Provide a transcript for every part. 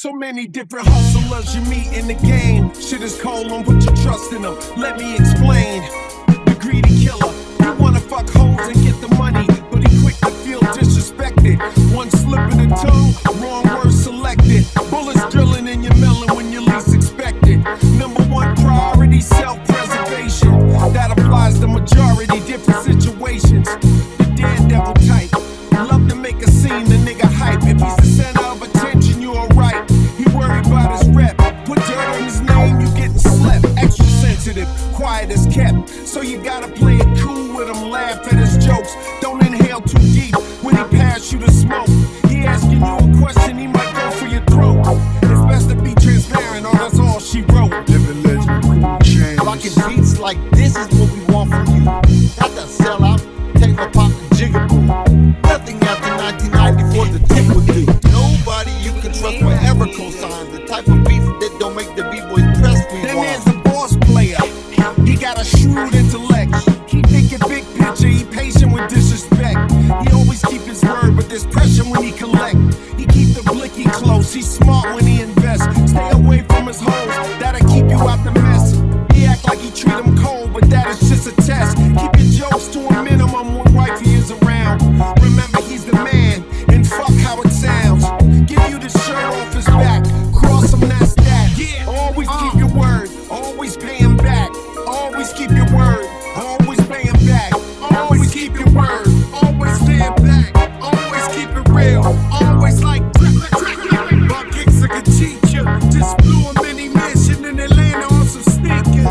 So many different hustlers you meet in the game. Shit is cold, don't put your trust in them. Let me explain. The greedy killer, he wanna fuck hoes and get the money, but he quick to feel disrespected. One slip of the tongue, wrong word selected. Bullets drilling in your melon when you least expect it. Number one priority, self-preservation. That applies to majority different situations. The daredevil type, love to make a scene, the nigga hype. If he's the center of attention, you alright. He worried about his rep. Put dirt on his name, you getting slept. Extra sensitive, quiet as kept. So you gotta play it cool with him, laugh at his jokes. Don't inhale too deep when he pass you the smoke. He asking you a question, he might go for your throat. It's best to be transparent, or that's all she wrote. Living legend, James. Rockin' beats like this is what we want from you. Not the sellout, take my pop and jigaboo. Nothing after 1994 the tip would do. Nobody you can trust will ever co-sign the type of beats that don't make the b-boys press we Then want. there's the boss player. He got a shrewd intellect. He thinking big picture, he patient with disrespect. He always keep his word, but there's pressure when he collect. He keep the blicky close, he's smart when he invests. Stay away from his hoes, that'll keep you out the mess. He act like he treat him cold, but that is just a test. Keep your jokes to a minimum when wifey is around. Remember he's the man, and fuck how it sounds. Give you the shirt off his back, cross him, that's that. Always keep your word, always pay him back. Always keep your word, always pay him back. Always keep your word, always stand back. Always keep it real, always like buckets like a teacher. Just blew a mini mission in Atlanta on some sneakers.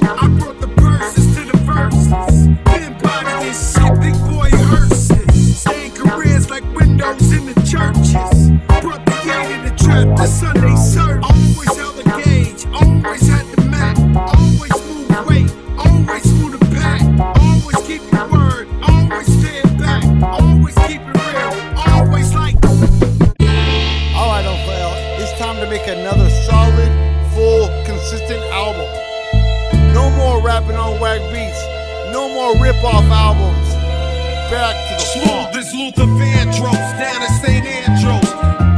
I brought the verses to the verses. Been body and shit, big boy hearses. Staying careers like windows in the churches. Brought the gate in the trap, the Sunday service. Always held the gauge, always had the Mac. Always move weight, always move the pack. Always keep your word, always stand back. Always keep it real, always like. Alright, Ophel, it's time to make another solid, full, consistent album. No more rapping on whack beats. No more rip-off albums. Back to the Smooth funk. as Luther Vandross down at St. Andrews.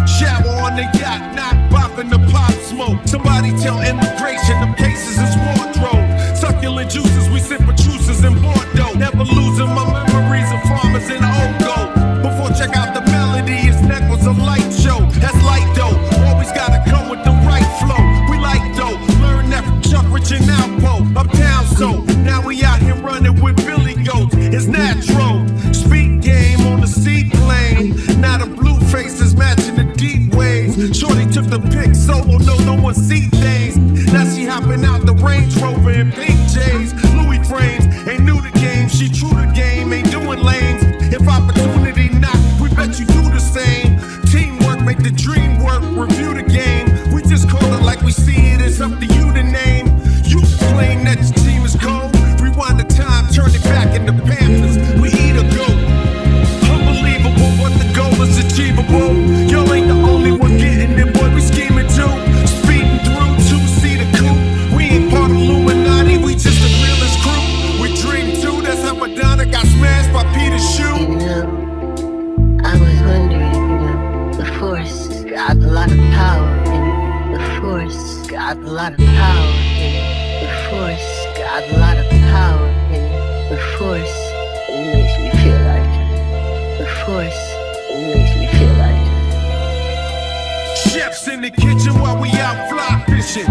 Shower on the yacht, not bopping the pot smoke. Somebody tell immigration the cases is wardrobe. Succulent juices, we sip juices in Bordeaux. Never losing my memories of farmers in the old gold. Before check out the melody, his neck was a light show. That's light though, always gotta come with the right flow. We like dough, learn that from Chuck Rich and Alpo. Uptown so, now we out here running with Billy Goats. It's natural, speed game on the seaplane. Now the blue faces matching the deep waves. Shorty took the pic solo, no one see things. Now she hopping out the Range Rover in pink J's. Louis frames, ain't new to game, she true to game, ain't doing lanes. If opportunity knock, we bet you do the same. Teamwork make the dream work, review the game. We just call it like we see it, it's up to you to name. You claim that your team is cold, rewind the time, turn it back into Panthers. We eat a goat. Unbelievable, but the goal is achievable. Y'all ain't the only one getting it, boy, we scheming too. Speeding through 2-seater coupe. We ain't part of Illuminati, we just the realest crew. We dream too, that's how Madonna got smashed by Peter's shoe. I was wondering, the Force got a lot of power in it. The Force got a lot of power in it. The Force got a lot of power in it. The Force makes me feel like it. The Force makes me feel like it. Chefs in the kitchen while we out fly fishing.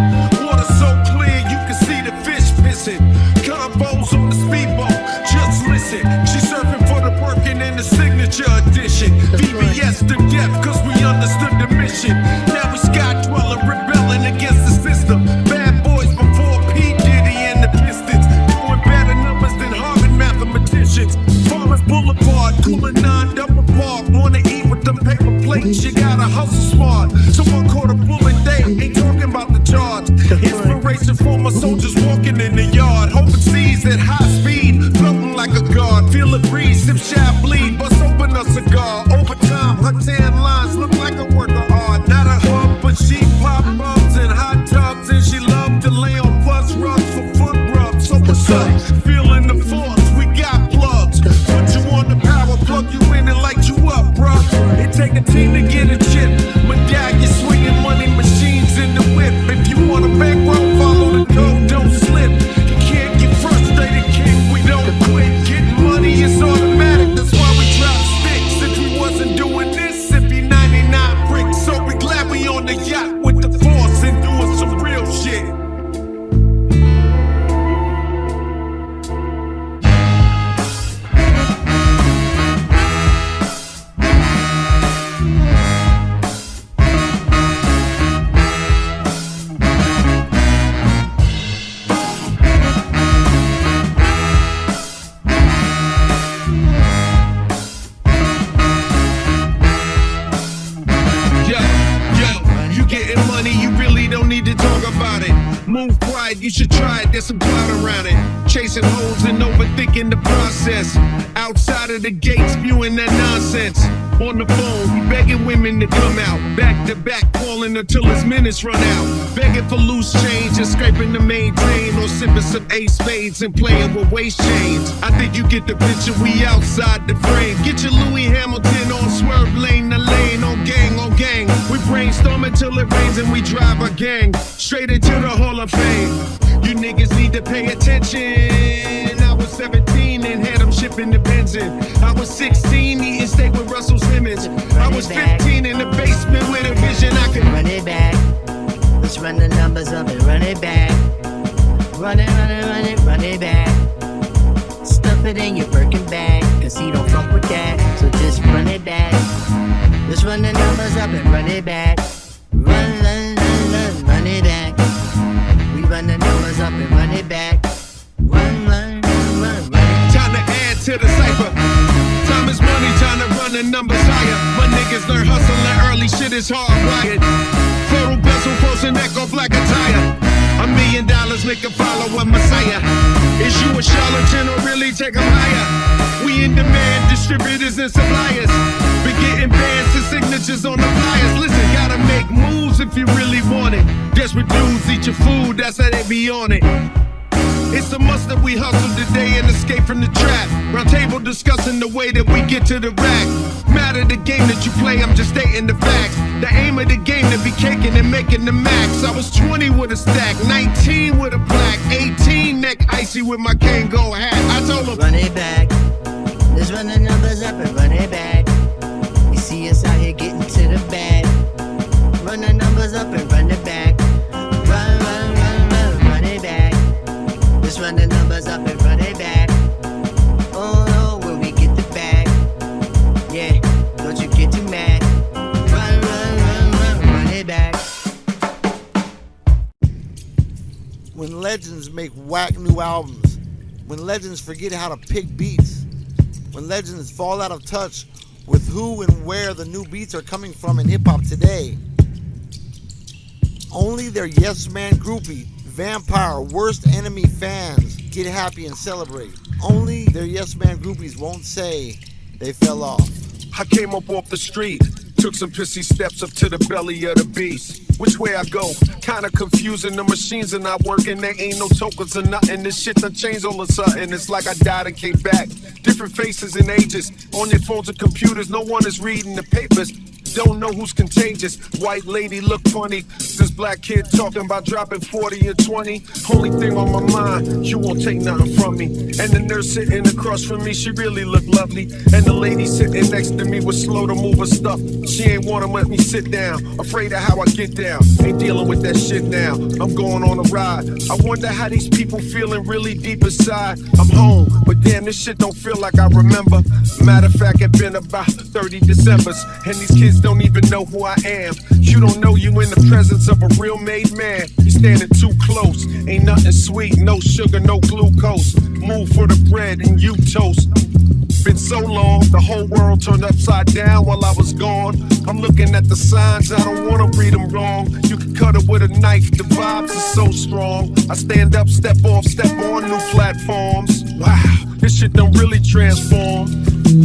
Water so clear you can see the fish pissing. Combos on the speedboat, just listen. She surfing for the working in the signature edition. VBS to death cause we understood the mission. Now we sky dwelling, rebelling against the system. Bad boys before P. Diddy and the Pistons. Doing better numbers than Harvard mathematicians. Farmers Boulevard, cooling 9 double park. Wanna eat with them paper plates, you gotta hustle smart. Someone caught a bullet, they ain't talking about the charge. Inspiration for my soldiers walking in the yard. Hoping seas at high speed, floating like a guard. Feel a breeze, sip shy bleed, bust open a cigar. Overtime, her tan lines look like a work of art. Not a hub, but she pop bubs in hot tubs. And she loved to lay on bus rugs for foot rubs. So what's up? Feeling the force, we got plugs. Put you on the power, plug you in and light you up, bruh. It take a team to get a chip. Medallion swinging money, you really don't need to talk about it. Move quiet, you should try it, there's some plot around it. Chasing holes and overthinking the process. Outside of the gates, spewing that nonsense. On the phone, we begging women to come out. Back to back, calling until his minutes run out. Begging for loose change and scraping to maintain. Or sipping some ace spades and playing with waist chains. I think you get the picture, we outside the frame. Get your Louis Hamilton on swerve lane to lane. On gang, on gang. We brainstorm until it rains and we drive a gang straight into the Hall of Fame. You niggas need to pay attention. I was 17 and had them shipping the benzin. I was 16 eating steak with Russell Simmons. I was 15 in the basement with a vision I could run it back. Let's run the numbers up and run it back. Run it, run it, run it, run it back. Stuff it in your Birkin bag, cause he don't fuck with that. So just run it back. Let's run the numbers up and run it back. Run, run, run, run, run it back. We run the numbers up and run it back. Run, run, run, run, run it. Time to add to the cipher. Time is money, time to run the numbers higher. My niggas learn hustling early, shit is hardwired. Photo bezel, frozen echo, black attire. $1 million make a follow a messiah. Is you a charlatan or really take them higher? We in demand, distributors and suppliers. Been getting bands and signatures on the flyers. Listen, gotta make moves if you really want it. Desperate dudes eat your food, that's how they be on it. It's a must that we hustle today and escape from the trap. Round table discussing the way that we get to the rack. Matter the game that you play, I'm just stating the facts. The aim of the game to be caking and making the max. I was 20 with a stack, 19 with a black, 18 neck icy with my Kango hat. I told him, run it back. Let's run the numbers up and run it back. You see us out here getting to the bag. Run the numbers up and run it back. Run, run, run, run, run it back. Let's run the numbers up and run it back. Oh no, when we get the bag. Yeah, don't you get too mad. Run, run, run, run, run it back. When legends make whack new albums, when legends forget how to pick beats, when legends fall out of touch with who and where the new beats are coming from in hip-hop today, only their yes man groupie, vampire, worst enemy fans get happy and celebrate. Only their yes man groupies won't say they fell off. I came up off the street, took some pissy steps up to the belly of the beast. Which way I go? Kinda confusing, the machines are not working, there ain't no tokens or nothing. This shit done changed all of a sudden, it's like I died and came back. Different faces and ages, on your phones and computers, no one is reading the papers. Don't know who's contagious. White lady look funny. This black kid talking about dropping 40 and 20. Only thing on my mind, you won't take nothing from me. And the nurse sitting across from me, she really looked lovely. And the lady sitting next to me was slow to move her stuff. She ain't wanna let me sit down, afraid of how I get down. Ain't dealing with that shit now, I'm going on a ride. I wonder how these people feeling really deep inside. I'm home, but damn, this shit don't feel like I remember. Matter of fact, it's been about 30 Decembers, and these kids don't even know who I am. You don't know you in the presence of a real made man. You standing too close, ain't nothing sweet, no sugar, no glucose. Move for the bread and you toast. Been so long, the whole world turned upside down while I was gone. I'm looking at the signs, I don't wanna read them wrong. You can cut it with a knife, the vibes are so strong. I stand up, step off, step on new platforms. Wow, this shit done really transformed.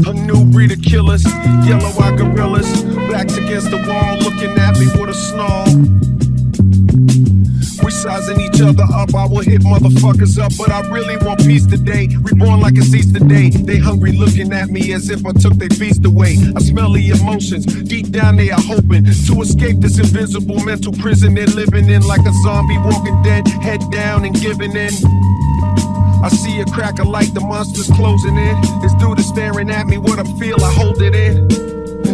A new breed of killers, yellow-eyed gorillas, backs against the wall, looking at me with a snarl. We sizing each other up, I will hit motherfuckers up, but I really want peace today. Reborn like it's Easter Day. They hungry looking at me as if I took their feast away. I smell the emotions, deep down they are hoping to escape this invisible mental prison they're living in, like a zombie walking dead, head down and giving in. I see a crack of light, the monster's closing in. This dude is staring at me, what I feel, I hold it in.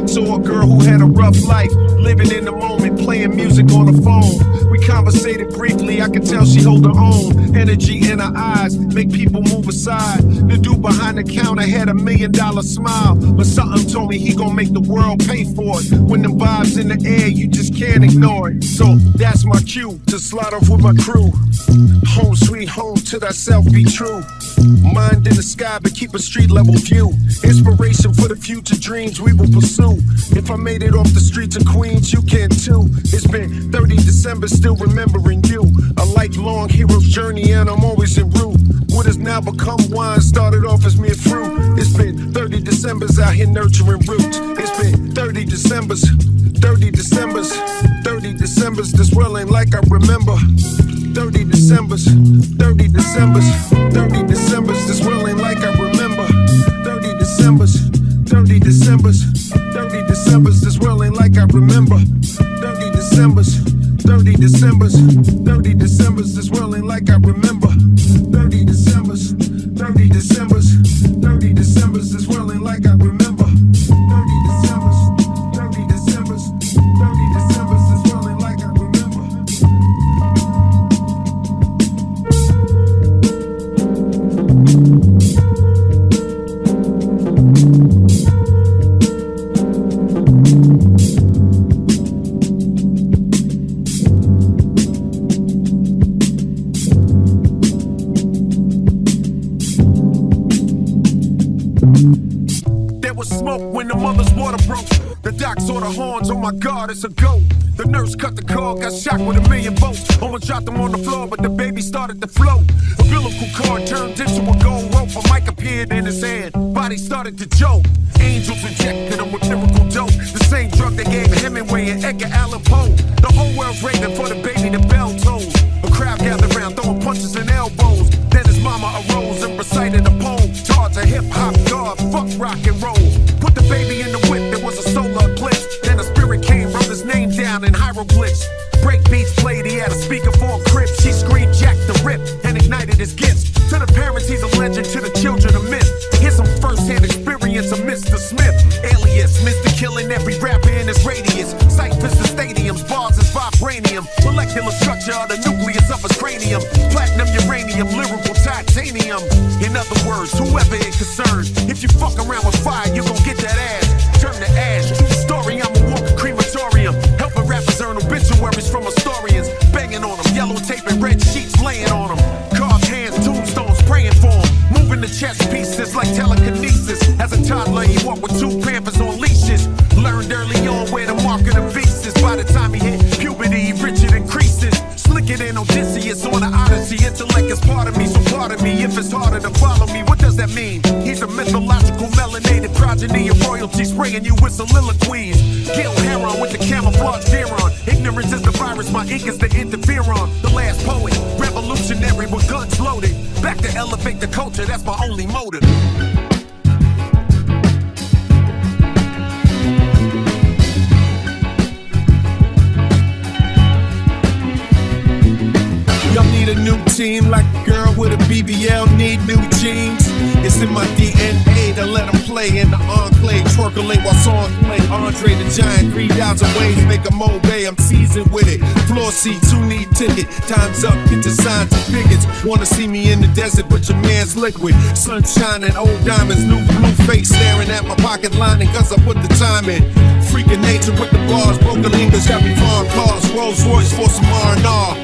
So a girl who had a rough life, living in the moment, playing music on the phone. We conversated briefly, I could tell she hold her own. Energy in her eyes, make people move aside. The dude behind the counter had $1 million smile, but something told me he gon' make the world pay for it. When the vibes in the air, you just can't ignore it. So that's my cue to slide off with my crew. Home sweet home, to thyself be true. Mind in the sky, but keep a street level view. Inspiration for the future dreams we will pursue. If I made it off the streets of Queens, you can too. It's been 30 December, still remembering you. A lifelong hero's journey, and I'm always en route. What has now become wine started off as mere fruit. It's been 30 Decembers out here nurturing roots. It's been 30 Decembers, 30 Decembers, 30 Decembers. This world ain't like I remember. 30 Decembers, 30 Decembers, 30 Decembers. This world ain't like I remember. 30 Decembers, 30 Decembers, 30 Decembers. This world ain't like I remember. 30 Decembers, 30 Decembers, 30 Decembers. This world ain't like I remember. 30 Decembers, 30 Decembers, 30 Decembers. This world ain't like I remember. 30 Decembers, 30 Decembers, 30 Decembers. This world ain't like I remember. There was smoke when the mother's water broke. The doc saw the horns, oh my God, it's a goat. The nurse cut the cord, got shot with 1,000,000 volts. Almost dropped him on the floor, but the baby started to float. Umbilical cord turned into a gold rope. A mic appeared in his hand, body started to joke. Angels injected him with miracle dope. The same drug they gave Hemingway and Edgar Allan Poe. The whole world's raving for the baby, the bell tolled. A crowd gathered around, throwing punches and elbows. Then his mama arose and recited a poem. Taught to hip-hop god, fuck rock and roll. Put the baby in the whip, there was a solar eclipse. Then a spirit came, wrote his name down in hieroglyphs. Break beats played, he had a speaker for a crib. She screamed Jack the Rip and ignited his gifts. To the parents, he's a legend, to the children, a myth. Here's some first-hand experience of Mr. Smith. Alias, Mr. Killing every rapper in his radius. Ciphers the stadiums, bars is vibranium. Molecular structure of the nucleus of his cranium. Platinum, uranium, lyrical titanium. In other words, whoever it concerns, if you fuck around with fire, you gon' get that ass. Turn to ash. True story, I'm a walking crematorium. Helping rappers earn obituaries from historians. Banging on them, yellow tape and red sheets laying on them. Carved hands, tombstones praying for them. Moving the chess pieces like telekinesis. As a toddler, he walked with 2 Pampers on leashes. Learned early on where the mark of the beast is. By the time he hit puberty, Richard increases. Slicker than Odysseus on the Odyssey. Intellect is part of me, so pardon me if it's harder to follow me. What does that mean? He's a mythological melanated progeny of royalty, spraying you with soliloquies. Gil Heron with the camouflage deer on. Ignorance is the virus, my ink is the interferon. The last poet, revolutionary with guns loaded. Back to elevate the culture, that's my only motive. Y'all need a new team like a girl with a BBL, need new jeans. It's in my DNA to let them play in the enclave. Twerkulate while songs play. Andre the Giant, 3,000 ways, make a Mobay. I'm seasoned with it. Floor seats, who need ticket? Time's up, get your signs and figures. Wanna see me in the desert, but your man's liquid. Sunshine and old diamonds, new blue face staring at my pocket lining, cause I put the time in. Freaking nature with the bars, broken lingers, got me foreign cars. Rolls Royce for some R&R.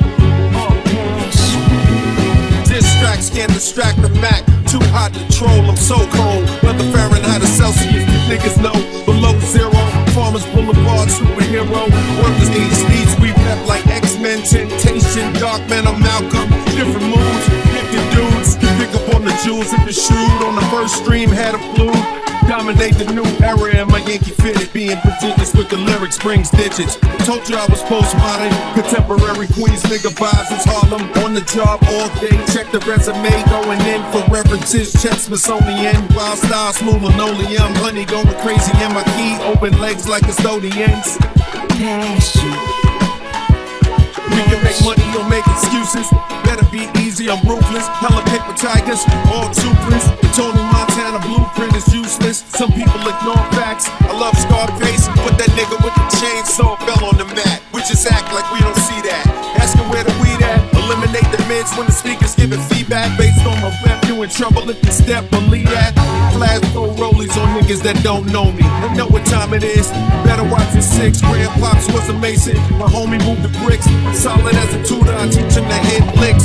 Distracts can't distract the Mac. Too hot to troll, I'm so cold. Whether Fahrenheit or Celsius, these niggas know. Below zero, Farmers Boulevard, superhero. Workers need speeds, we rap like X-Men, Temptation, Dark Man, I'm Malcolm. Different moods, gifted dudes. Pick up on the jewels if the shoot on the first stream had a flu. Dominate the new era in my Yankee fitted. Being prestigious with the lyrics brings digits. Told you I was postmodern, contemporary Queens nigga vibes. It's Harlem, on the job all day. Check the resume, going in for references. Check Smithsonian, wild style, smooth linoleum. Honey going crazy in my key, open legs like custodians. We can make money or make excuses. Better be easy, I'm ruthless. Hella paper tigers, all toothless. The Tony Montana blueprint is useless. Some people ignore facts. I love Scarface, but that nigga with the chainsaw fell on the mat. We just act like we don't see that. Asking where the weed at. Eliminate the mids when the speakers giving feedback. Based on my rep, you in trouble if you step, believe that. Flash throw rollies on niggas that don't know me. I know what time it is. Better watch your 6. Grand Pops was amazing. My homie moved the bricks. Solid as a tutor, I teach him to hit licks.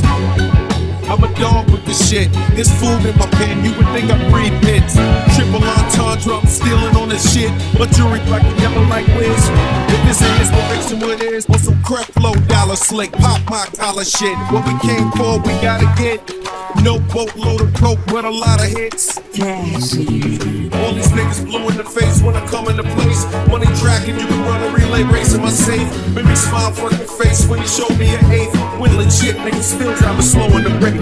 I'm a dog with the shit. There's food in my pen, you would think I breathe pits. Triple entendre, I'm stealing on this shit. My jewelry black and yellow like Wiz. If this ain't inspiration, what is? On some crap flow, dollar slick, pop my collar shit. What we came for, we gotta get. No boatload of coke, but a lot of hits. All these niggas blue in the face when I come into place. Money tracking, you can run a relay race in my safe. Made me smile fucking face when you showed me an eighth. When legit niggas still driving slow in the rate.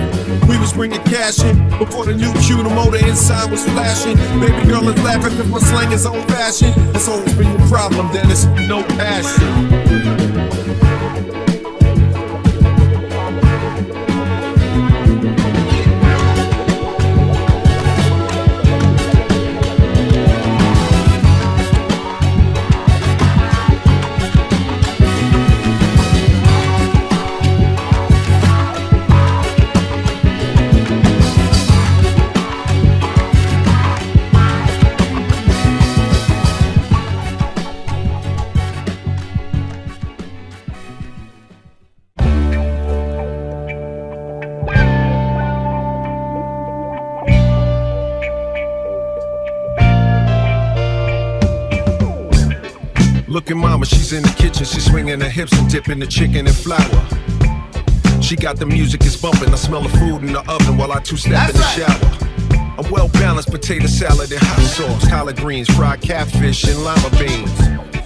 We was bringing cash in before the new Q, the motor inside was flashing. Baby girl is laughing if my slang is old fashioned. That's always been your problem, Dennis. No passion. Look at mama, she's in the kitchen, she's swinging her hips and dipping the chicken in flour. She got the music, it's bumping, I smell the food in the oven while I two-step in the shower. I'm well-balanced, potato salad and hot sauce, collard greens, fried catfish and lima beans.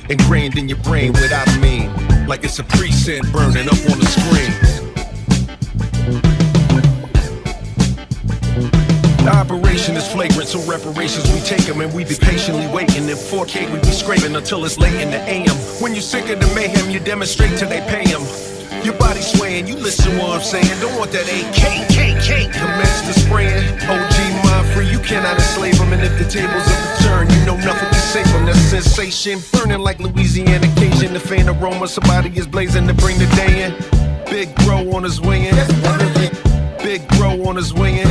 Ingrained in your brain without a mean, like it's a preset burning up on the screen. The operation is flagrant, so reparations we take them and we be patiently waiting. In 4K we be scraping until it's late in the AM. When you sick of the mayhem, you demonstrate till they pay them. Your body swaying, you listen what I'm saying. Don't want that AK. Commence the spraying. OG mind free, you cannot enslave them. And if the tables overturn, you know nothing can save them. That sensation, burning like Louisiana Cajun. The faint aroma, somebody is blazing to bring the day in. Big bro on his winging. Big bro on his winging.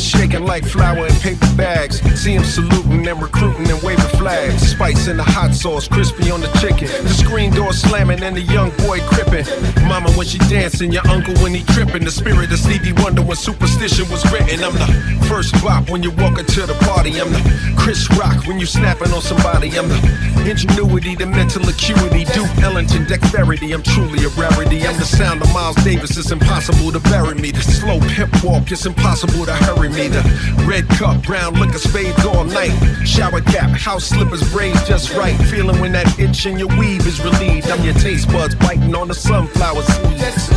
Shaking like flour in paper bags. See him saluting and recruiting and waving flags. Spice in the hot sauce, crispy on the chicken. The screen door slamming and the young boy crippin'. Mama when she dancing, your uncle when he trippin'. The spirit of Stevie Wonder when superstition was written. I'm the first bop when you walk into the party. I'm the Chris Rock when you snapping on somebody. I'm the ingenuity, the mental acuity, Duke Ellington dexterity. I'm truly a rarity. I'm the sound of Miles Davis. It's impossible to bury me. The slow pimp walk, it's impossible to hurry me. The red cup, brown liquor, spades all night. Shower cap, house slippers, braids just right. Feeling when that itch in your weave is relieved. I'm your taste buds biting on the sunflower seeds.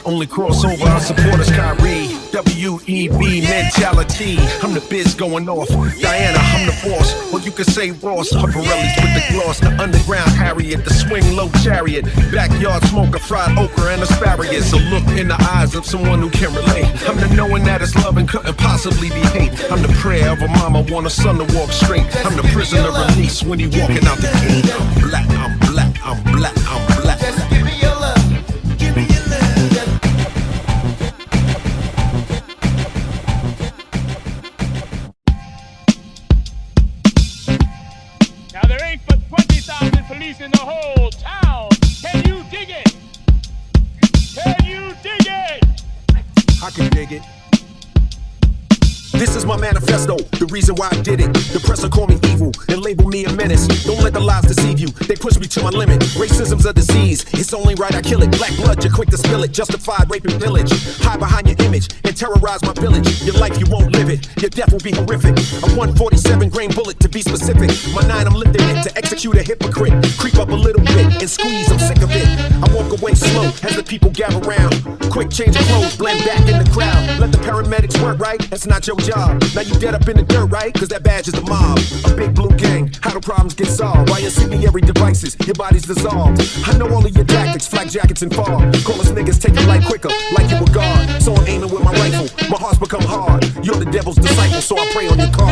Only crossover our supporters, Kyrie. W-E-B mentality. I'm the biz going off. Diana, I'm the boss. Or you could say Ross. Pirellis with the gloss. The underground Harriet. The swing low chariot. Backyard smoker, fried okra and asparagus. A look in the eyes of someone who can relate. I'm the knowing that it's love and couldn't possibly be hate. I'm the prayer of a mama, want a son to walk straight. I'm the prisoner release when he walking out the gate. I'm black, I'm black, I'm black, I'm black. Just give me your love. Give me your love. Now there ain't but 20,000 police in the whole town. Can you dig it? Can you dig it? I can dig it. This is my manifesto, the reason why I did it. The press will call me evil and label me a menace. Don't let the lies deceive you, they push me to my limit. Racism's a disease, it's only right I kill it. Black blood, you're quick to spill it. Justified rape and pillage. Hide behind your image and terrorize my village. Your life, you won't live it, your death will be horrific. A 147 grain bullet to be specific. My 9, I'm lifting it to execute a hypocrite. Creep up a little bit and squeeze, I'm sick of it. I walk away slow as the people gather round. Quick change of clothes, blend back in the crowd. Let the paramedics work, right? That's not your job. Now you dead up in the dirt, right? Cause that badge is the mob. A big blue gang, how do problems get solved? By incendiary devices, your body's dissolved. I know all of your tactics, flak jackets and fog. Call us niggas, take your life quicker, like you a god. So I'm aiming with my rifle, my heart's become hard. You're the devil's disciple, so I pray on your call.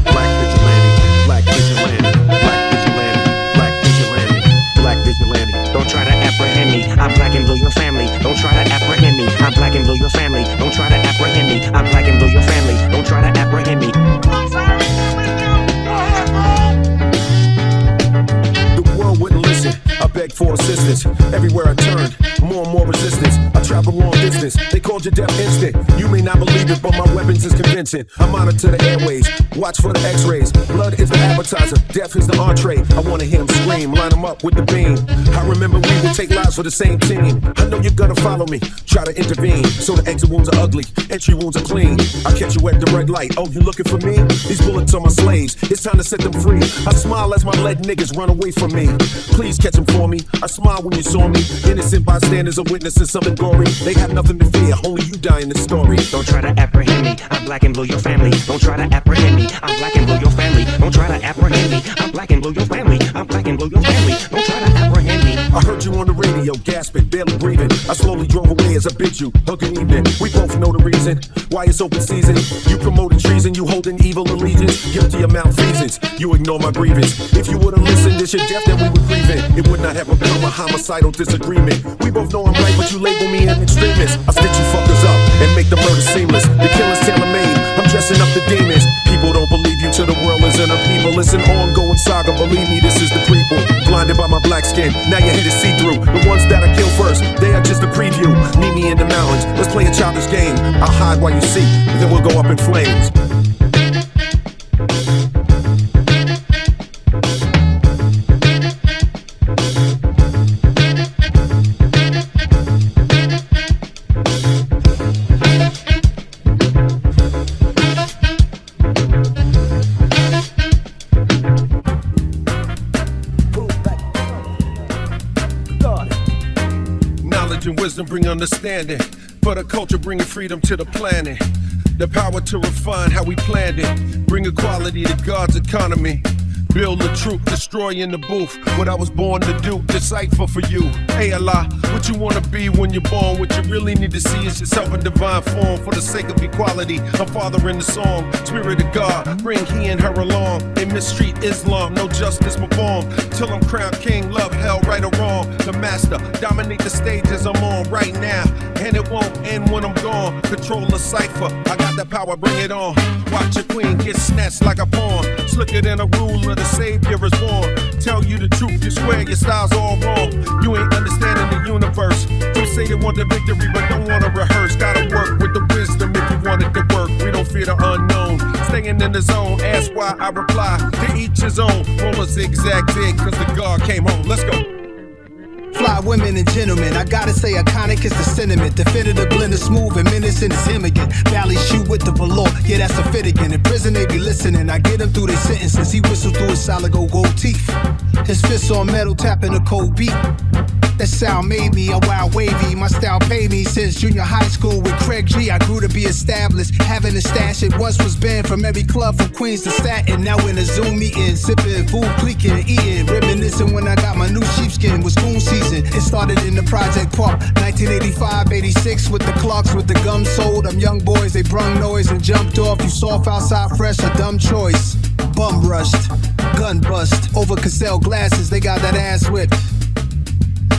Black vigilante, black vigilante, black vigilante, black vigilante, black vigilante. Don't try to apprehend me, I'm black and blue your family. Don't try to apprehend me, I'm black and blue your family. Don't try to apprehend me, I'm black and blue your family. Don't try to apprehend me. The world wouldn't listen, I beg beg for assistance. Everywhere I turned, more and more resistance. I traveled long distance, they called you death instant. You may not believe it, but my weapons is convincing. I monitor the airways, watch for the x-rays. Blood is the appetizer, death is the entree. I wanna hear him scream, line him up with the beam. I remember we would take lives for the same team. I know you're gonna follow me, try to intervene. So the exit wounds are ugly, entry wounds are clean. I catch you at the red light, oh, you looking for me? These bullets are my slaves, it's time to set them free. I smile as my lead niggas run away from me. Please catch them for me, I smile when you saw me. Innocent bystanders are witnessing something gory. They have nothing to fear, only you die in the story. Don't try to apprehend me, I'm black and blue your family. Don't try to apprehend me, I'm black and blue your family. Don't try to apprehend me, I'm black and blue your family. I'm black and blue your family. Don't try to apprehend me. I heard you on the radio, gasping, barely breathing. I slowly drove away as I bid you a good evening. We both know the reason why it's open season. You promoting treason, you holding evil allegiance. Guilty of malfeasance, you ignore my grievance. If you would've listened, it's your death that we would grieve in. It would not have become a homicidal disagreement. We both know I'm right, but you label me an extremist. I stitch you fuckers up and make the murder seamless. The killer's tailor-made, I'm dressing up the demons. People don't believe you till the world is in a people. It's an ongoing saga, believe me, this is the prequel. Blinded by my black skin, now your head is see-through. The ones that I kill first, they are just a preview. Meet me in the mountains, let's play a childish game. I'll hide while you see, then we'll go up in flames. And wisdom bring understanding, for the culture bringing freedom to the planet. The power to refine how we planned it, bring equality to God's economy. Build the truth, destroy in the booth. What I was born to do, decipher for you. Hey Allah, what you wanna be when you're born? What you really need to see is yourself in divine form. For the sake of equality, I'm fathering the song. Spirit of God, bring he and her along. They mistreat Islam, no justice performed. Till I'm crowned king, love, hell, right or wrong. The master, dominate the stages I'm on right now. And it won't end when I'm gone. Control the cipher, I got the power, bring it on. Watch your queen get snatched like a pawn. Slicker than a ruler, the savior is born. Tell you the truth, you swear your style's all wrong. You ain't understanding the universe. You say you want the victory, but don't wanna rehearse. Gotta work with the wisdom if you want it to work. We don't fear the unknown. Staying in the zone, ask why I reply. To each his own. Roll a zigzag zig, cause the God came home. Let's go. Fly women and gentlemen, I gotta say iconic is the sentiment. Definitive blend of smooth and menacing is him again. Valley shoot with the velour, yeah that's a fit again. In prison they be listening, I get him through their sentences. He whistled through his solid gold teeth. His fists on metal tapping a cold beat. That sound made me a wild wavy. My style paid me since junior high school with Craig G. I grew to be established, having a stash. It once was banned from every club from Queens to Staten. Now in a Zoom meeting, sipping, food, cleaking, eating, reminiscing when I got my new sheepskin. Was school season. It started in the Project Park, 1985, 86 with the clocks with the gum sold. I'm young boys, they brung noise and jumped off. You soft outside fresh, a dumb choice. Bum rushed, gun bust, over Cassell glasses, they got that ass whipped.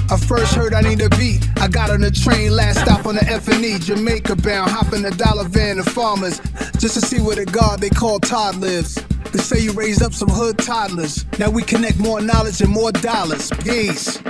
I first heard I need a beat. I got on the train, last stop on the F&E, Jamaica bound, hop in a dollar van of farmers, just to see where the God they call Todd lives. They say you raised up some hood toddlers. Now we connect more knowledge and more dollars. Peace.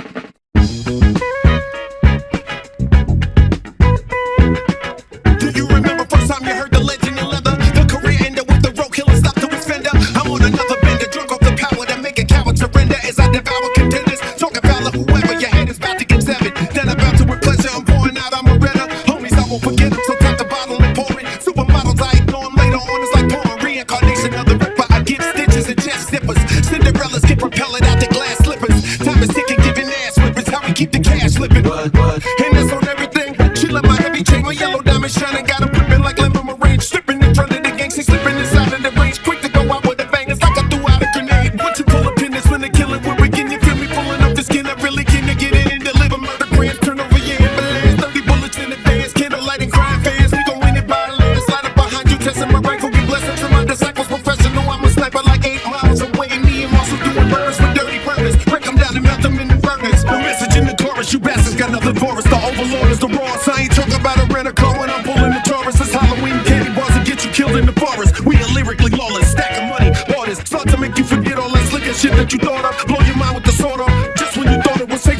Do you remember first time you heard the legend in leather? The career ended with the road killer stopped to his fender. I'm on another bender, drunk off the power that make a coward surrender as I devour contenders. Talking about whoever, your head is about to get severed. Then about to with pleasure, I'm pouring out, I'm a redder. Homies, I won't forget them, so tap the bottle and pour it. Supermodels, I ignore them later on, it's like pouring reincarnation of the ripper. I get stitches and chest zippers. Cinderellas get propelled out the glass slippers. Time is ticking, giving ass whippers. How we keep the cash slipping. And that's on everything. She let my heavy chain, my yellow diamond shining. Got them whipping like lemon range. Stripping in front of the gang, she slipping inside of the range. Quick to go out with a bang, it's like I threw out a grenade. Once you pull a pin, that's when they kill it. We're begin, you feel me pulling up the skin. I really can to get in and deliver murder grams. Turn over your ambulance, 30 bullets in advance. Candle lighting crime fans, we gon' win it by a land. Slide up behind you, testing my rifle. Get blessings from my disciples, professional. I'm a sniper like 8 miles away. Me and also doing birds with dirty purpose. Break them down and melt them in the furnace. The message in the chorus, you bastards got nothing for us. The overlord is the raw. I ain't talking about a rent-a-car when I'm pulling the Taurus. It's Halloween candy bars and get you killed in the forest. We are lyrically lawless, stacking money, orders. Start to make you forget all that slick and shit that you thought of. Blow your mind with the sword up. Just when you thought it was safe.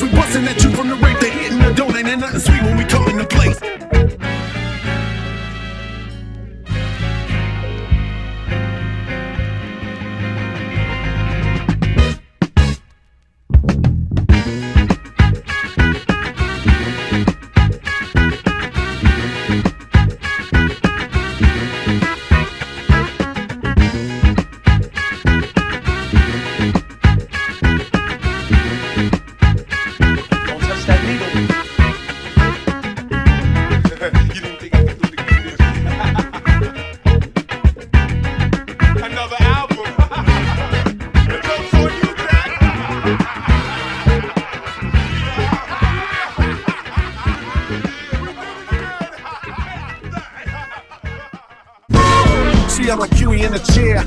See, I'm like Huey in the chair.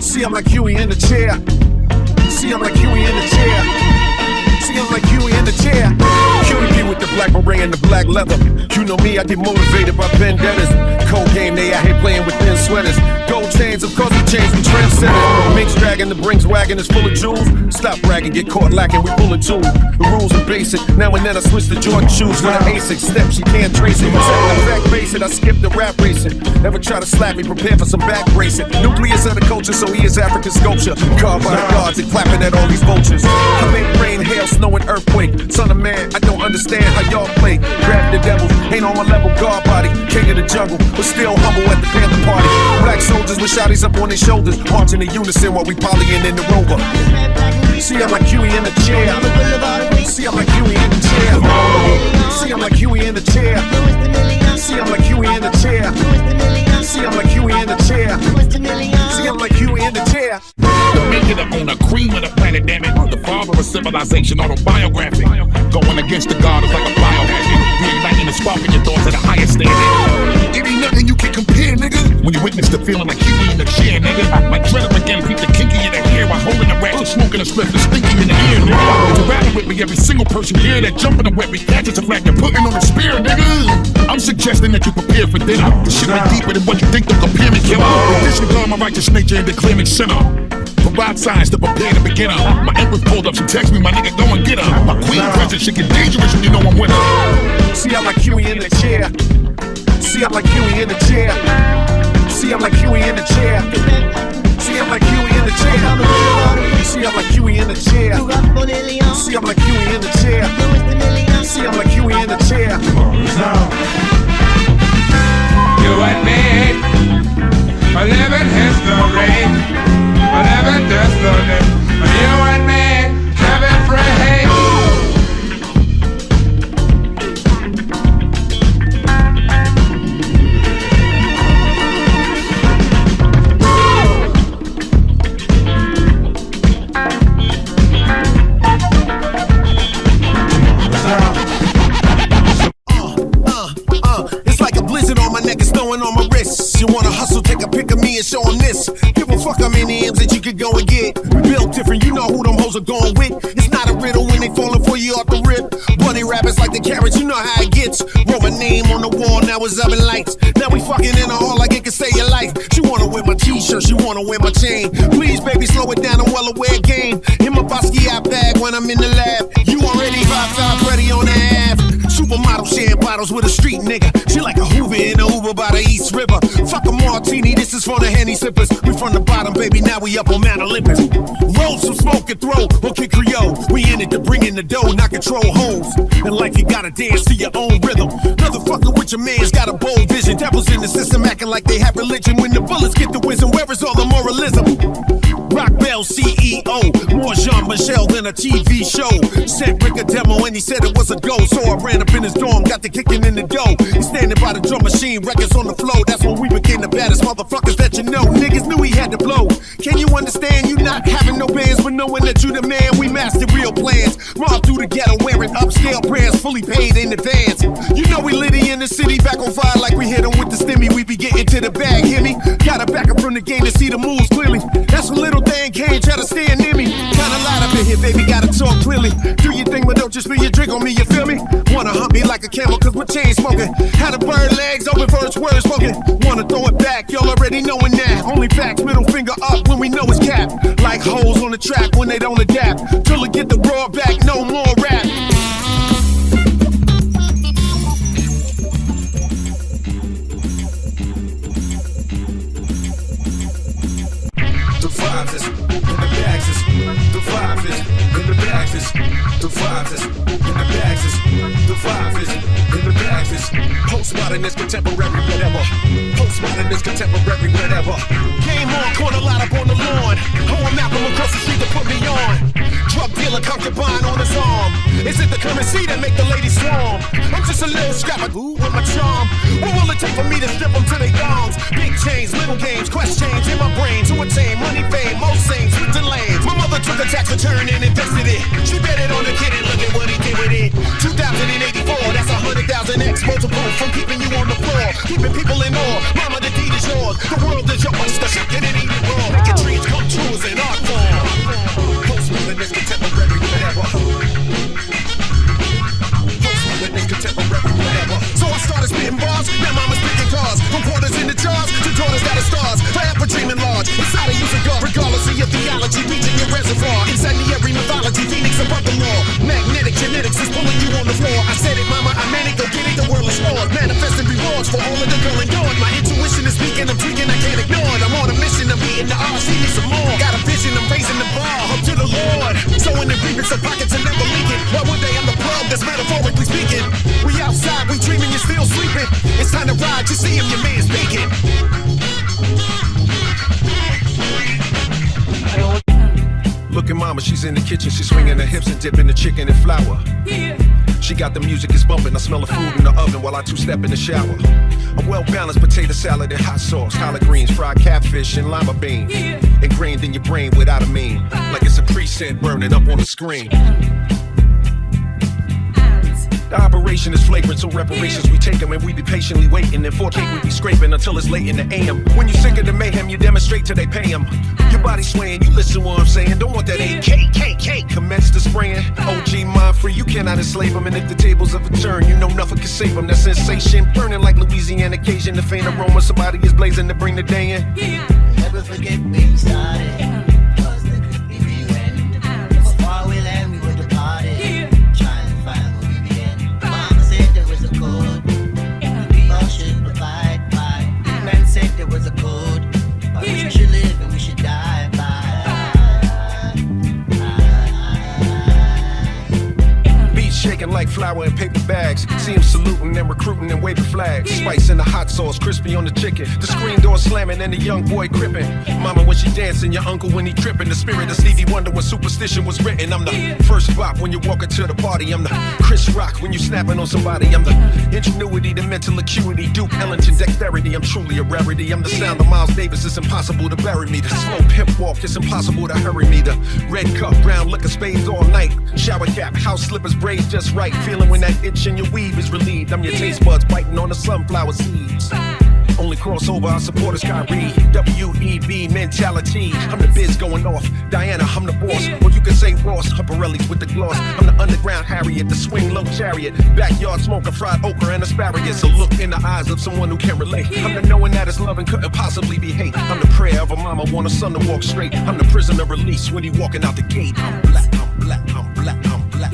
See, I'm like Huey in the chair. See, I'm like Huey in the chair. See, I'm like Huey in the chair. Huey be with the black beret and the black leather. You know me, I get motivated by vendettas. Cold game, they out here playing with thin sweaters. Gold chains, of course we change, we trendsetters. Minx dragon, the brings wagon is full of jewels. Stop bragging, get caught lacking, we pulling tools. The rules are basic, now and then I switch to Jordan shoes. For the basic steps, you can't trace it. Fact base it, I skip the rap racing. Never try to slap me, prepare for some back bracing. Nucleus of the culture, so he is African sculpture. Carved by the gods and clapping at all these vultures. I make rain, hail, snow, and earthquake. Son of man, I don't understand how y'all play. Grab the devil, ain't on my level, guard body. King of the jungle, but still humble at the Panther party. Black soldiers with shotties up on their shoulders, marching in unison while we polying in the Rover. See, I'm like Huey in the chair. See, I'm like Huey in the chair. See, I'm like Huey in the chair. See, I'm like Huey in the chair. See, I'm like Huey in the chair. See, I'm like Huey in the chair. The making up on the cream of the planet, damn it. The father of civilization, autobiographic. Going against the god is like a biohazard. Reigniting and sparking your thoughts at a higher standard. It ain't nothing you can compare, nigga. When you witness the feeling like Huey in the chair, nigga. My dread again, peep the kinky in the hair while holding the ratchet, smoking a spliff, the stinky in the ear, nigga. If you rapping with me, every single person here that jumping the web, catches a flag, you're putting on the spear, nigga. I'm suggesting that you prepare for dinner. The shit ain't deeper than what you think the compare me killer. Disregard my righteous nature and declare me sinner. Provide signs to prepare the beginner. My empress pulled up, she text me, my nigga, go and get her. My queen presence, she get dangerous when you know I'm with her. See, I'm like Huey in the chair. See, I'm like Huey in the chair. See, I'm like Huey in the chair. See, I'm like Huey in the chair. See, I'm like Huey in the chair. See, I'm like Huey in the chair. See, I'm like Huey in the chair. You and me, a living history. A living destiny. You and me, living free. It's like a blizzard on my neck, it's snowing on my wrists. You wanna hustle, take a pic of me and show them this. Give a fuck how many M's that you could go and get. We built different, you know who them hoes are going with. It's not a riddle when they falling for you off the rip. Bloody rabbits like the carrots, you know how it gets. Wrote my name on the wall, now it's up in lights. Now we fucking in a hall like it can save your life. She wanna wear my t-shirt, she wanna wear my chain. Please baby, slow it down, I'm well aware game. In my Basquiat bag when I'm in the lab. You already 5'5", ready on the half. Supermodel sharing bottles with a street nigga. She like a Hoover in a Uber by the East River. Fuck a martini, this is for the Henny sippers. We from the bottom, baby, now we up on Mount Olympus. Roll some smoke and throw, or kick Creole. We in it to bring in the dough, not control hoes. And like you gotta dance to your own rhythm. Another fucker with your man's got a bold vision. Devils in the system acting like they have religion. When the bullets get the wisdom, where is all the moralism? Rock Bell CEO, more Jean-Michel than a TV show. Sent Rick a demo and he said it was a go. So I ran up in his dorm, got the kicking in the dough. He's standing by the drum machine, records on the floor. That's when we became the baddest motherfuckers that you know. Niggas knew he had to blow. Can you understand you not having no bands, but knowing that you the man? We mastered real plans. Mob through the ghetto wearing upscale brands, fully paid in advance. You know we litty in the city, back on fire like we hit him with the stimmy. We be getting to the bag, hear me? Gotta back up from the game to see the moves clearly. That's a little thing, can't try to stand near me. Kinda loud up in here, baby, gotta talk clearly. Do your thing, but don't just spill your drink on me, you feel me? Wanna hump me like a camel, cause we're chain smoking. Had a bird legs, open verse, word spoken. Wanna throw it back, y'all already knowing that. Only facts, middle finger up when we know it's cap. Like hoes on the track when they don't adapt. Till it get the raw back, no more rap. The vibes is in the bags is. The vibes is in the bags is. The vibes is in the bags is. The vibes is in the bags is. Postmodernist, contemporary, whatever. Postmodernist, contemporary, whatever. Game on, corner light up on the lawn. Oh, I'm Malcolm across the street to put me on. Drug dealer, concubine on his arm. Is it the currency that make the ladies swarm? I'm just a little scrapper with my charm. What will it take for me to strip them to their arms? Big chains, little games, quest change in my brain to attain money, fame, most things with delays. My mother took a tax return and invested it. She bet it on the kid and look at what he did with it. 2084, that's 100,000x multiple from keeping you on the floor, keeping people in awe. Mama, the deed is yours, the world is yours. genetics is pulling you on the floor. I said it, mama, I meant it, go get it, the world is yours. Manifesting rewards for all of the girl endured. My intuition is speaking, I'm tweaking, I can't ignore it. I'm on a mission, I'm eating the RC, need some more. Got a vision, I'm raising the bar, up to the Lord. Sowing the reaping, some pockets are never leaking. Why would they? I'm the plug, that's metaphorically speaking. We outside, we dreaming, you're still sleeping. It's time to ride, you see him, your man speaking. Look at mama, she's in the kitchen, she's swinging her hips and dipping the chicken in flour. She got the music, it's bumping, I smell the food in the oven while I two-step in the shower. A well-balanced potato salad and hot sauce, collard greens, fried catfish and lima beans. Ingrained in your brain without a mean, like it's a preset burning up on the screen. The operation is flagrant, so reparations we take them and we be patiently waiting. And 4K we be scraping until it's late in the AM. When you sick of the mayhem, you demonstrate till they pay them. Your body swaying, you listen what I'm saying. Don't want that AK, commence the spraying. OG mind free, you cannot enslave them. And if the tables ever turn, you know nothing can save them. That sensation, burning like Louisiana Cajun. The faint aroma, somebody is blazing to bring the day in. Never forget where you started. Cause there could be re-end. How far we land, we were departed. Trying to find where we begin. Mama said there was a code. We all should abide by. Big man said there was a code. By which we should live and we should die by. Beats shaking like flour in paper bags. See him saluting and recruiting and waving flags. Spice in the hot sauce, crispy on the chicken. The screen door slamming and the young boy crippin'. Mama when she dancing, your uncle when he trippin'. The spirit of Stevie Wonder when superstition was written. I'm the first bop when you walk into the party. I'm the Chris Rock when you snapping on somebody. I'm the ingenuity, the mental acuity, Duke Ellington dexterity. I'm truly a rarity. I'm the sound of Miles Davis. It's impossible to bury me. The slow pimp walk, it's impossible to hurry me. The red cup, brown liquor, spades all night. Shower cap, house slippers, braids just right. Feeling when that itch in your weave is relieved. I'm your taste buds biting on the sunflower seeds. Only crossover our supporters Kyrie. WEB mentality. I'm the biz going off. Diana, I'm the boss. Or you can say Ross. Pirellis with the gloss. I'm the underground Harriet, the swing low chariot. Backyard smoking fried okra and asparagus. So look in the eyes of someone who can relate. I'm the knowing that it's love and couldn't possibly be hate. I'm the prayer of a mama, want a son to walk straight. I'm the prisoner release when he walking out the gate. I'm black, I'm black, I'm black, I'm black.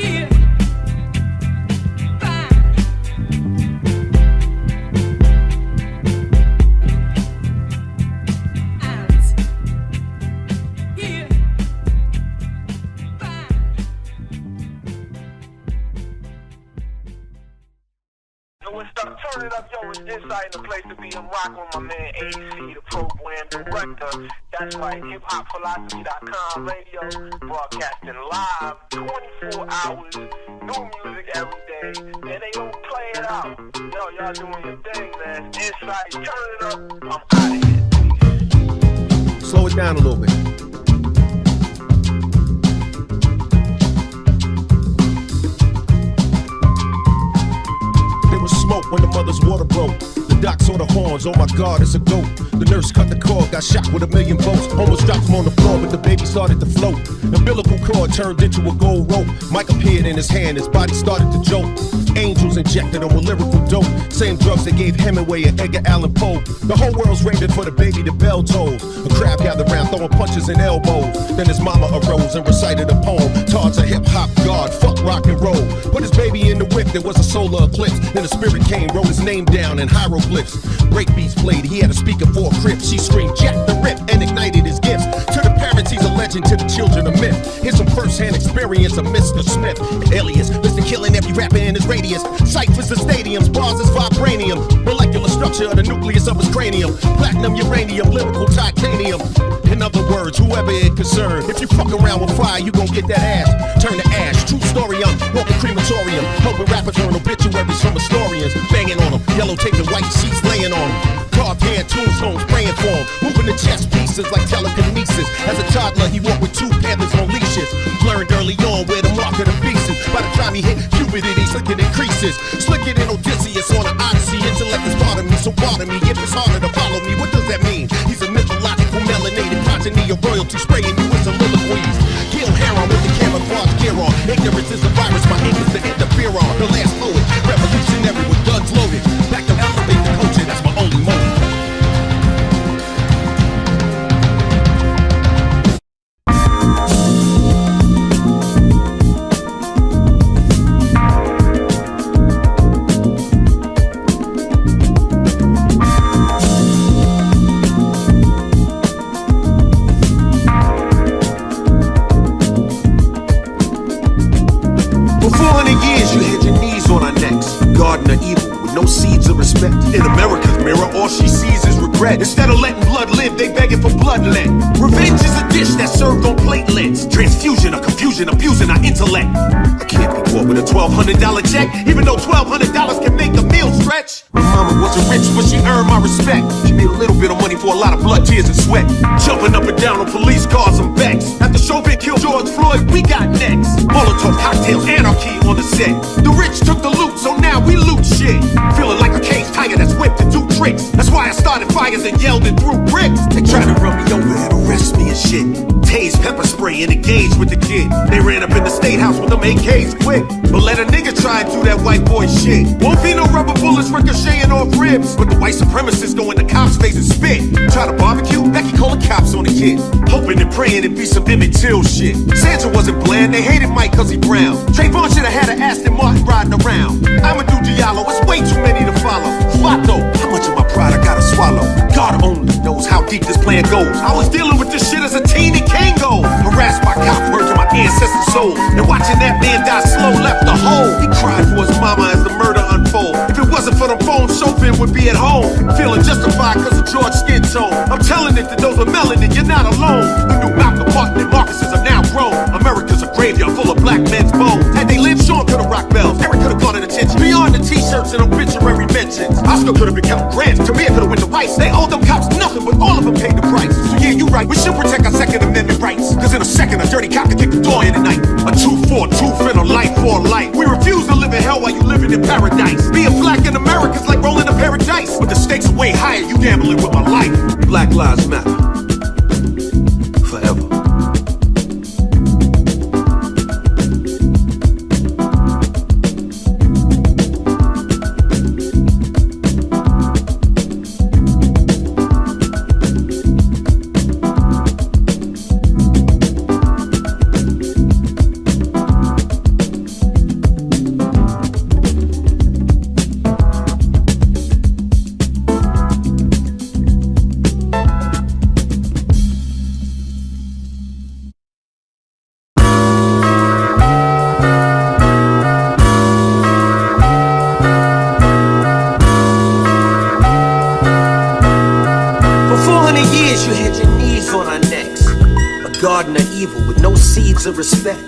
Turn it up, yo, it's Inside the place to be. I'm rocking with my man AC, the program director. That's right, HipHopPhilosophy.com radio, broadcasting live, 24 hours, new music every day, and they don't play it out. Yo, y'all doing your thing, man. Inside, turn it up, I'm out of here. Slow it down a little bit. Smoke when the mother's water broke. The doc saw the horns, oh my God, it's a goat. The nurse cut the cord, got shot with 1,000,000 volts. Almost dropped him on the floor, but the baby started to float. Umbilical cord turned into a gold rope. Mike appeared in his hand, his body started to jolt. Angels injected him with lyrical dope. Same drugs that gave Hemingway and Edgar Allan Poe. The whole world's raving for the baby, the bell tolls. A crowd gathered round, throwing punches and elbows. Then his mama arose and recited a poem. Todd's a hip-hop god, fuck rock and roll. Put his baby in the whip, there was a solar eclipse. Then the spirit came, wrote his name down in hieroglyphs. Break beats played, he had a speaker for a crib. She screamed, Jack the Rip, and ignited his gifts. To the parents, he's a legend, to the children, a myth. Here's some first-hand experience of Mr. Smith. Alias, Mr. Killing every rapper in his radius. Cyphers the stadiums, bars is vibranium. Molecular structure of the nucleus of his cranium. Platinum, uranium, lyrical titanium. In other words, whoever it concerned, if you fuck around with fire, you gon' get that ass. Turn to ash, true story, I'm walking crematorium. Helping rappers learn obituaries from historians. Banging on them, yellow tape and white sheets laying on them. Carved hand tombstones praying for him. Moving the chess pieces like telekinesis. As a toddler, he walked with 2 panthers on leashes. Learned early on where the mark of the beast is. By the time he hit puberty, slicker than creases. Slicker than Odysseus on an Odyssey. Intellect is part of me, so pardon me. If it's harder to follow me, what does that mean? He's a mythological melanated progeny of royalty, spraying you with soliloquies. Kill Heron with the camouflage gear on. Ignorance is a virus, my ink is to interfere on. The last poet, revolutionary with guns loaded. Back to elevate the culture, that's my only motive. respect. In America's mirror, all she sees is regret. Instead of letting blood live, they begging for bloodlet. Revenge is a dish that's served on platelets. Transfusion of confusion, abusing our intellect. I can't be bought with a $1,200 check, even though $1,200 can make a meal stretch. My mama wasn't rich, but she earned my respect. She made a little bit of money for a lot of blood, tears, and sweat. Jumping up and down on police cars and backs. After Chauvin killed George Floyd, we got next. Molotov cocktails, anarchy on the set. The rich took the loot, so now we loot shit. Feeling like a caged tiger that's whipped to do tricks. That's why I started fires and yelled and threw bricks. They tried to run me over and arrest me and shit. Tase, pepper spray, and engage with the kid. They ran up in the state house with them AKs quick. But let a nigga try and do that white boy shit. Won't be no rubber bullets ricocheting off ribs. But the white supremacists go in the cops' face and spit. Try to barbecue, Becky calling cops on the kid. Hoping and praying it'd be some Emmett Till shit. Sandra wasn't bland, they hated Mike cause he brown. Trayvon should've had an Aston Martin riding around. Amadou Diallo, it's way too many to follow. Fato, how much of my pride I gotta swallow? God only knows how deep this plan goes. I was dealing with this shit as a teen in Kango. Harassed by cops, working my ancestors' soul. And watching that man die slow left a hole. He cried for his mama as the murder unfolded. If it wasn't for the phone, Chauvin would be at home. Feeling justified cause of George's skin tone. I'm telling it to those with melanin, you're not alone. The new Malcolm Martin and Marcuses are now grown. America's a graveyard full of black men's bones. Had they lived, Sean could've rocked bells. Eric could've gone in attention. Beyond the t-shirts and obituary mentions. Oscar could've been counting grants. Tamir could've went to Rice. They owed them cops nothing, but all of them paid the price. So yeah, you right, we should protect our Second Amendment rights. Cause in a second, a dirty cop can kick the door in at night. A 2-4-2 finna life for life. We refuse to live in hell while you living in paradise. Being black in America's like rolling a paradise. But the stakes are way higher, you gambling with my life. Black lives matter. Forever. Of respect.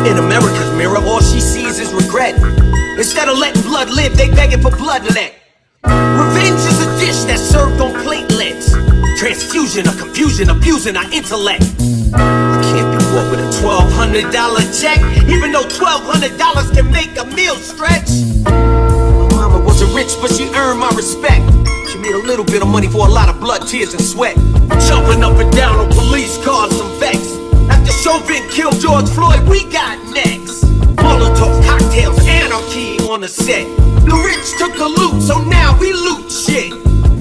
In America's mirror, all she sees is regret. Instead of letting blood live, they begging for bloodlet. Revenge is a dish that's served on platelets. Transfusion of confusion, abusing our intellect. I can't be bought with a $1,200 check, even though $1,200 can make a meal stretch. My mama wasn't rich, but she earned my respect. She made a little bit of money for a lot of blood, tears, and sweat. Jumping up and down on police cars and vex. After Chauvin killed George Floyd, we got next. Molotov cocktails, anarchy on the set. The rich took the loot, so now we loot shit.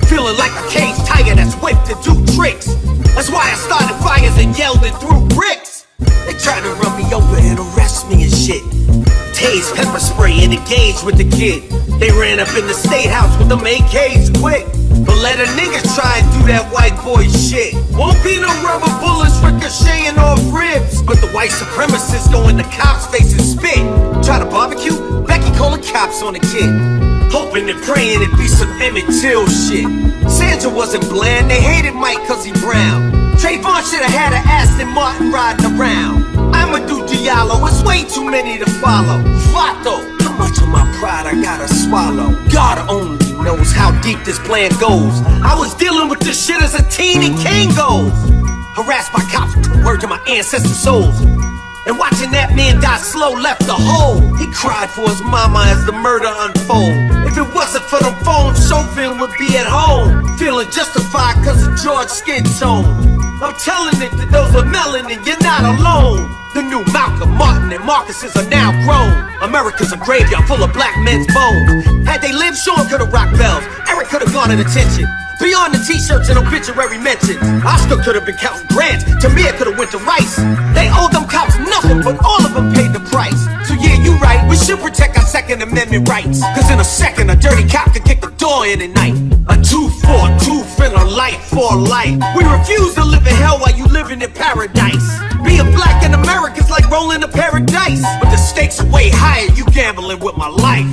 Feeling like a caged tiger that's whipped to do tricks. That's why I started fires and yelled and threw bricks. They tried to run me over and arrest me and shit. Tase, pepper spray, and engage with the kid. They ran up in the state house with them AKs quick. But let a nigga try and do that white boy shit. Won't be no rubber bullets ricocheting off ribs. But the white supremacists go in the cops' face and spit. Try to barbecue, Becky calling cops on the kid. Hoping and praying it'd be some Emmett Till shit. Sandra wasn't bland, they hated Mike cause he brown. Trayvon should've had an Aston Martin riding around. Amadou Diallo, it's way too many to follow. Fato, how much of my pride I gotta swallow? God only knows how deep this plan goes. I was dealing with this shit as a teen in Kango. Harassed by cops, word to my ancestors' souls. And watching that man die slow left a hole. He cried for his mama as the murder unfolded. If it wasn't for the phone, Chauvin would be at home. Feeling justified cause of George's skin tone. I'm telling it to those with melanin, you're not alone. The new Malcolm, Martin, and Marcuses are now grown. America's a graveyard full of black men's bones. Had they lived, Sean could've rocked bells. Eric could've gone in attention. Beyond the t-shirts and obituary mentions. Oscar could've been counting grants. Tamir could've went to Rice. They owed them cops nothing, but all of them paid the price. So yeah, you right, we should protect our Second Amendment rights. Cause in a second, a dirty cop could kick the door in at night. A 2-4-2 finna life for life. We refuse to live in hell while you living in paradise. Being black in America's like rolling a paradise. But the stakes are way higher, you gambling with my life.